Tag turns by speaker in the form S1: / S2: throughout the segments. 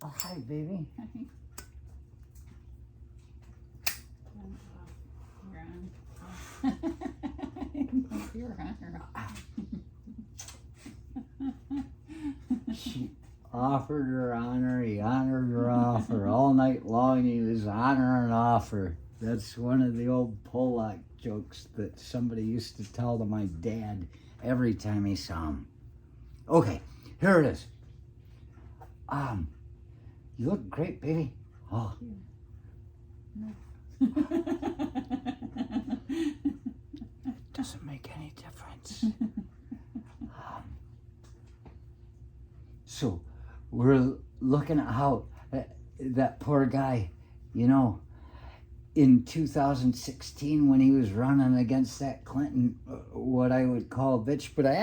S1: Oh, hi, baby.
S2: You're on.
S1: She offered her honor. He honored her offer. All night long he was honoring offer. That's one of the old Polak jokes that somebody used to tell to my dad every time he saw him. Okay, here it is. You look great, baby. Oh. It doesn't make any difference. So we're looking at how that poor guy, in 2016 when he was running against that Clinton, what I would call a bitch, but I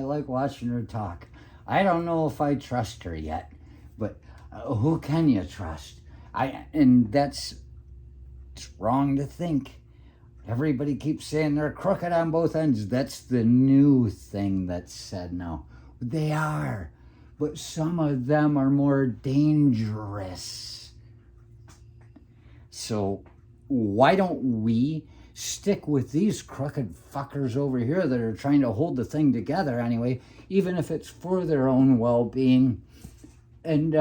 S1: like watching her talk. I don't know if I trust her yet, but who can you trust? It's wrong to think. Everybody keeps saying they're crooked on both ends. That's the new thing that's said now. They are, but some of them are more dangerous. So why don't we stick with these crooked fuckers over here that are trying to hold the thing together anyway, even if it's for their own well-being, and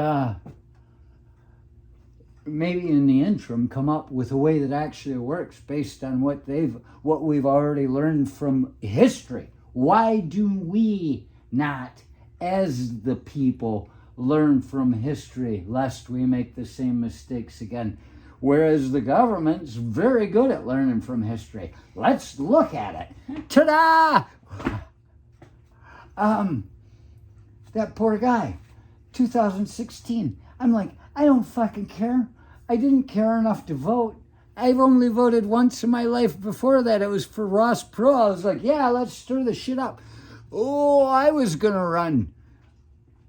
S1: maybe in the interim come up with a way that actually works based on what we've already learned from history. Why do we not, as the people, learn from history lest we make the same mistakes again? Whereas the government's very good at learning from history. Let's look at it. Ta-da! That poor guy, 2016. I'm like, I don't fucking care. I didn't care enough to vote. I've only voted once in my life. Before that, it was for Ross Perot. I was like, yeah, let's stir the shit up. Oh, I was going to run.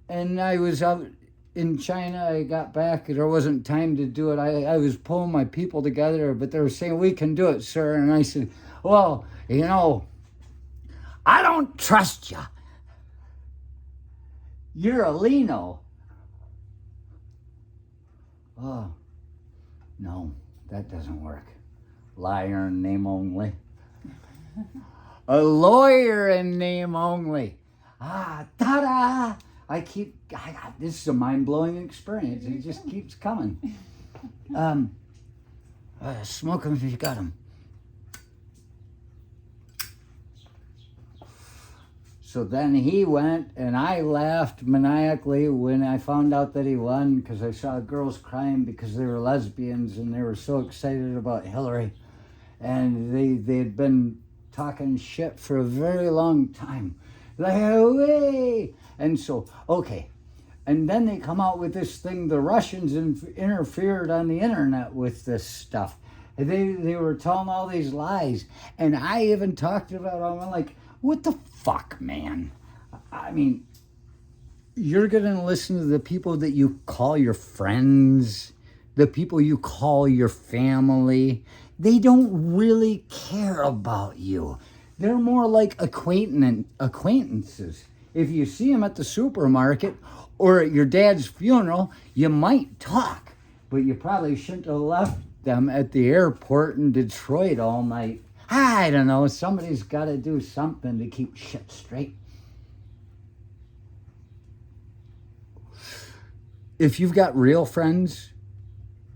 S1: And I was out in China. I got back. There wasn't time to do it. I was pulling my people together, but they were saying, we can do it, sir. And I said, well, I don't trust you. You're a Lino. Oh, no, that doesn't work. Liar in name only. A lawyer in name only. Ta-da! This is a mind-blowing experience. It just keeps coming. Smoke them if you got them. So then he went, and I laughed maniacally when I found out that he won, because I saw girls crying because they were lesbians and they were so excited about Hillary. And they had been talking shit for a very long time. Like, away! And so, okay. And then they come out with this thing, the Russians interfered on the internet with this stuff. They were telling all these lies. And I even talked about it. I'm like, what the fuck, man? I mean, you're going to listen to the people that you call your friends, the people you call your family. They don't really care about you. They're more like acquaintances. If you see them at the supermarket or at your dad's funeral, you might talk, but you probably shouldn't have left them at the airport in Detroit all night. I don't know. Somebody's got to do something to keep shit straight. If you've got real friends,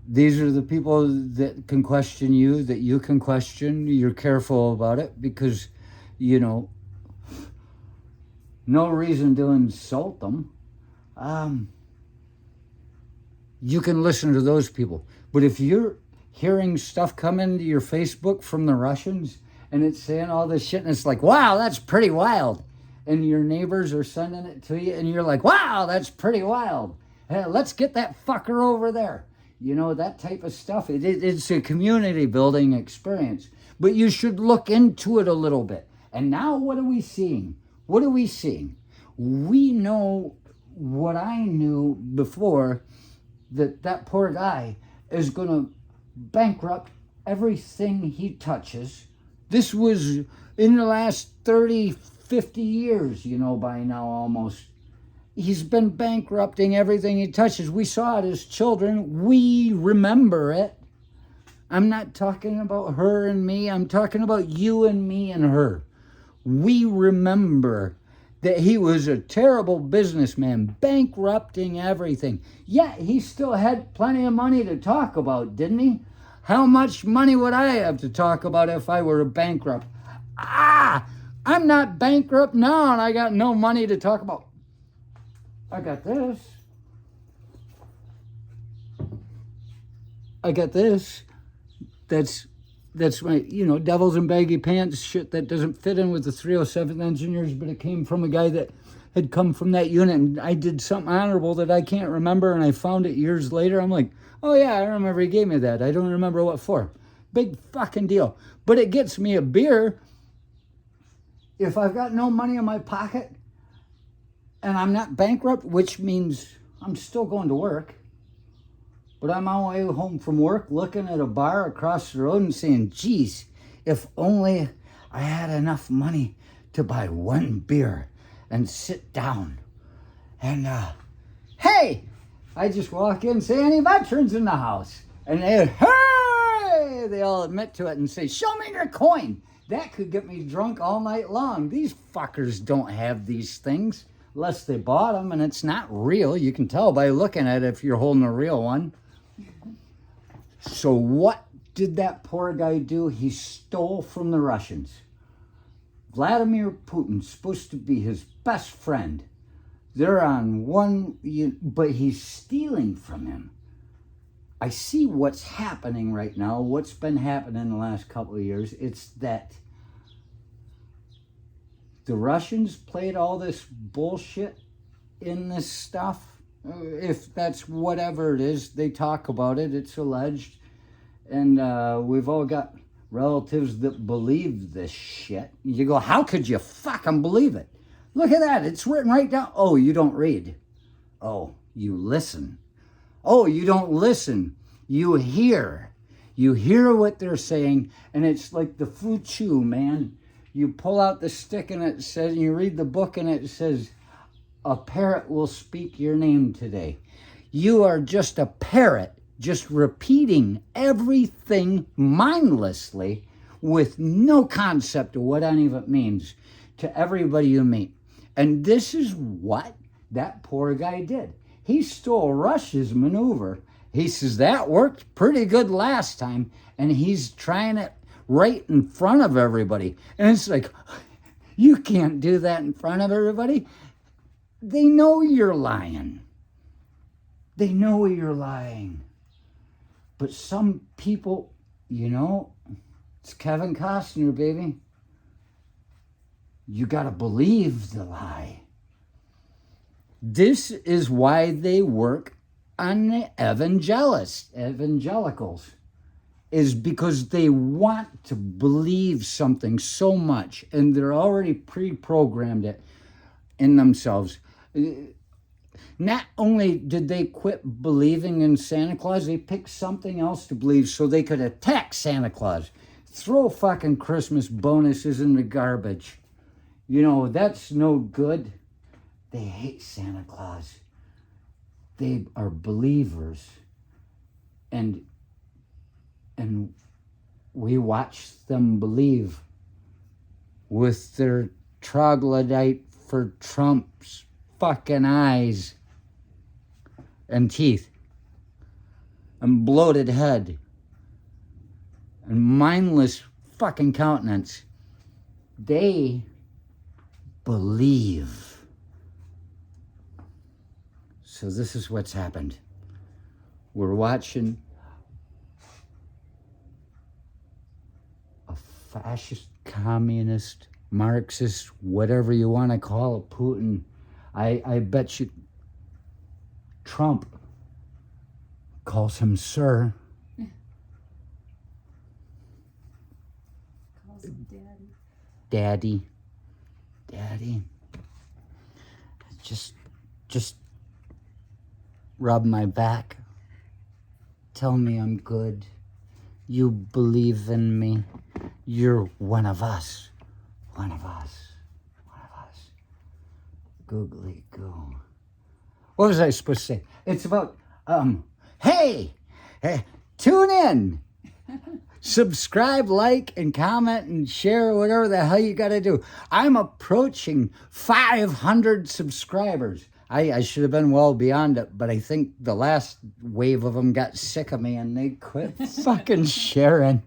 S1: these are the people that can question you, that you can question. You're careful about it because, no reason to insult them. You can listen to those people. But if you're hearing stuff come into your Facebook from the Russians and it's saying all this shit and it's like, wow, that's pretty wild. And your neighbors are sending it to you and you're like, wow, that's pretty wild. Hey, let's get that fucker over there. That type of stuff. It's a community building experience. But you should look into it a little bit. And now what are we seeing? What are we seeing? We know what I knew before, that poor guy is going to bankrupt everything he touches. This was in the last 30, 50 years, by now almost. He's been bankrupting everything he touches. We saw it as children. We remember it. I'm not talking about her and me. I'm talking about you and me and her. We remember that he was a terrible businessman, bankrupting everything. Yet he still had plenty of money to talk about, didn't he? How much money would I have to talk about if I were a bankrupt? I'm not bankrupt now, and I got no money to talk about. I got this. I got this. That's my, devils in baggy pants shit that doesn't fit in with the 307th Engineers, but it came from a guy that had come from that unit, and I did something honorable that I can't remember, and I found it years later. I'm like, oh yeah, I remember he gave me that. I don't remember what for. Big fucking deal. But it gets me a beer if I've got no money in my pocket and I'm not bankrupt, which means I'm still going to work. But I'm on my way home from work looking at a bar across the road and saying, geez, if only I had enough money to buy one beer and sit down. And, hey, I just walk in and say, any veterans in the house? And they all admit to it and say, show me your coin. That could get me drunk all night long. These fuckers don't have these things unless they bought them, and it's not real. You can tell by looking at it if you're holding a real one. So what did that poor guy do? He stole from the Russians. Vladimir Putin's supposed to be his best friend. They're on one, but he's stealing from him. I see what's happening right now, what's been happening the last couple of years. It's that the Russians played all this bullshit in this stuff. If that's whatever it is, they talk about it, it's alleged. And we've all got relatives that believe this shit. You go, how could you fucking believe it? Look at that, it's written right down. Oh, you don't read. Oh, you listen. Oh, you don't listen. You hear. You hear what they're saying, and it's like the Fu Chu, man. You pull out the stick and it says, and you read the book and it says, a parrot will speak your name today. You are just a parrot, just repeating everything mindlessly with no concept of what any of it means to everybody you meet. And this is what that poor guy did. He stole Russia's maneuver. He says that worked pretty good last time, and he's trying it right in front of everybody. And it's like, you can't do that in front of everybody. They know you're lying. They know you're lying. But some people, it's Kevin Costner, baby. You got to believe the lie. This is why they work on the evangelicals, is because they want to believe something so much, and they're already pre-programmed it in themselves. Not only did they quit believing in Santa Claus, they picked something else to believe so they could attack Santa Claus. Throw fucking Christmas bonuses in the garbage. That's no good. They hate Santa Claus. They are believers. And we watch them believe with their troglodyte for Trump's fucking eyes and teeth and bloated head and mindless fucking countenance. They believe. So this is what's happened. We're watching a fascist, communist, Marxist, whatever you want to call it, Putin. I bet you Trump calls him sir.
S2: Calls him daddy.
S1: Daddy. Just rub my back. Tell me I'm good. You believe in me. You're one of us. One of us. One of us. Googly goo. What was I supposed to say? It's about, hey, tune in. Subscribe, like, and comment, and share, whatever the hell you got to do. I'm approaching 500 subscribers. I should have been well beyond it, but I think the last wave of them got sick of me and they quit fucking sharing.